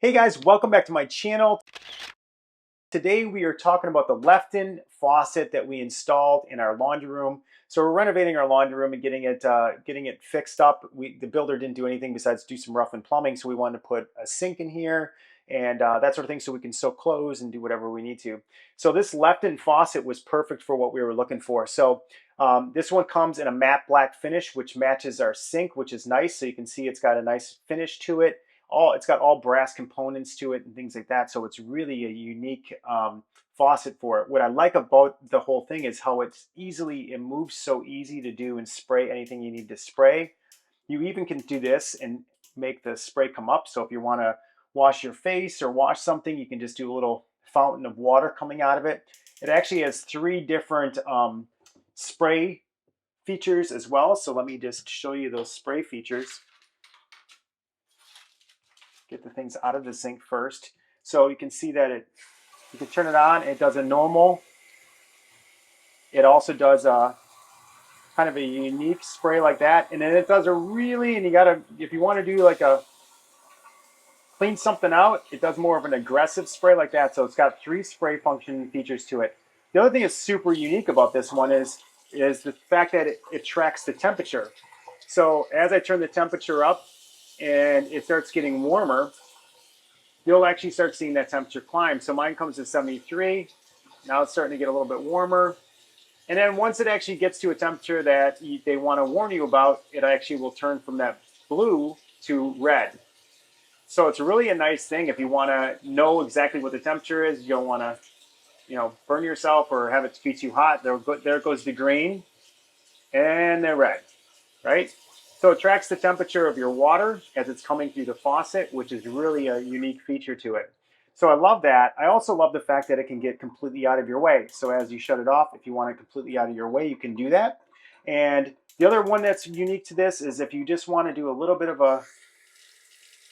Hey guys, welcome back to my channel. Today we are talking about the Lefton faucet that we installed in our laundry room. So we're renovating our laundry room and getting it fixed up. The builder didn't do anything besides do some rough and plumbing, so we wanted to put a sink in here and that sort of thing so we can soak clothes and do whatever we need to. So this Lefton faucet was perfect for what we were looking for. So this one comes in a matte black finish, which matches our sink, which is nice. So you can see it's got a nice finish to it. It's got all brass components to it and things like that, so it's really a unique faucet for it. What I like about the whole thing is how it moves so easy to do and spray anything you need to spray. You even can do this and make the spray come up, so if you want to wash your face or wash something, you can just do a little fountain of water coming out of it. It actually has three different spray features as well, so let me just show you those spray features. Get the things out of the sink first. So you can see that you can turn it on. It does a normal. It also does a kind of a unique spray like that. And then it does a really, and you gotta, if you want to do like a clean something out, it does more of an aggressive spray like that. So it's got three spray function features to it. The other thing that's super unique about this one is the fact that it tracks the temperature. So as I turn the temperature up and it starts getting warmer, you'll actually start seeing that temperature climb. So mine comes to 73. Now it's starting to get a little bit warmer. And then once it actually gets to a temperature that they want to warn you about, it actually will turn from that blue to red. So it's really a nice thing if you want to know exactly what the temperature is. You don't want to, burn yourself or have it be too hot. There goes the green and they're red, right? So it tracks the temperature of your water as it's coming through the faucet, which is really a unique feature to it. So I love that. I also love the fact that it can get completely out of your way. So as you shut it off, if you want it completely out of your way, you can do that. And the other one that's unique to this is if you just want to do a little bit of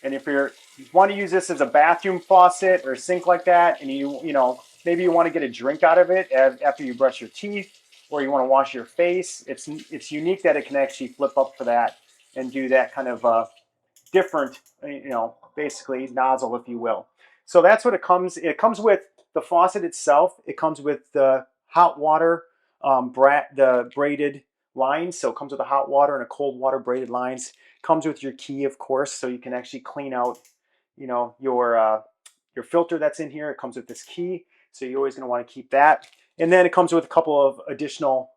and if you want to use this as a bathroom faucet or a sink like that, and maybe you want to get a drink out of it after you brush your teeth, or you want to wash your face, it's unique that it can actually flip up for that and do that kind of different, basically nozzle, if you will. So that's what it comes. It comes with the faucet itself. It comes with the hot water, the braided lines. So it comes with a hot water and a cold water braided lines. Comes with your key, of course, so you can actually clean out, your filter that's in here. It comes with this key, so you're always going to want to keep that. And then it comes with a couple of additional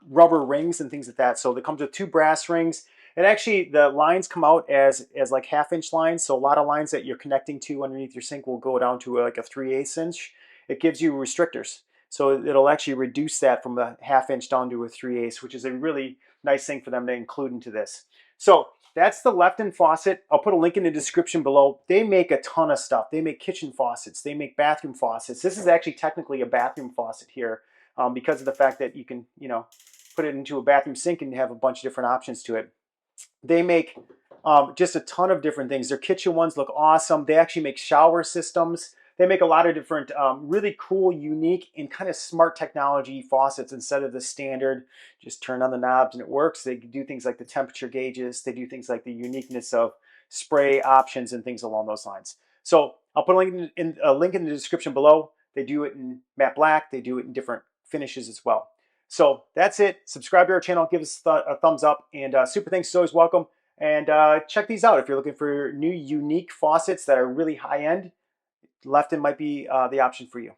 rubber rings and things like that. So it comes with two brass rings. And actually, the lines come out as like half-inch lines. So a lot of lines that you're connecting to underneath your sink will go down to like a 3/8 inch. It gives you restrictors. So it'll actually reduce that from a half-inch down to a 3/8, which is a really nice thing for them to include into this. So that's the Lefton faucet. I'll put a link in the description below. They make a ton of stuff. They make kitchen faucets. They make bathroom faucets. This is actually technically a bathroom faucet here because of the fact that you can, put it into a bathroom sink and have a bunch of different options to it. They make just a ton of different things. Their kitchen ones look awesome. They actually make shower systems. They make a lot of different really cool, unique, and kind of smart technology faucets instead of the standard just turn on the knobs and it works. They do things like the temperature gauges. They do things like the uniqueness of spray options and things along those lines. So I'll put a link in the description below. They do it in matte black. They do it in different finishes as well. So that's it. Subscribe to our channel. Give us a thumbs up. And super thanks is always welcome. And check these out if you're looking for new unique faucets that are really high end. Lefton might be the option for you.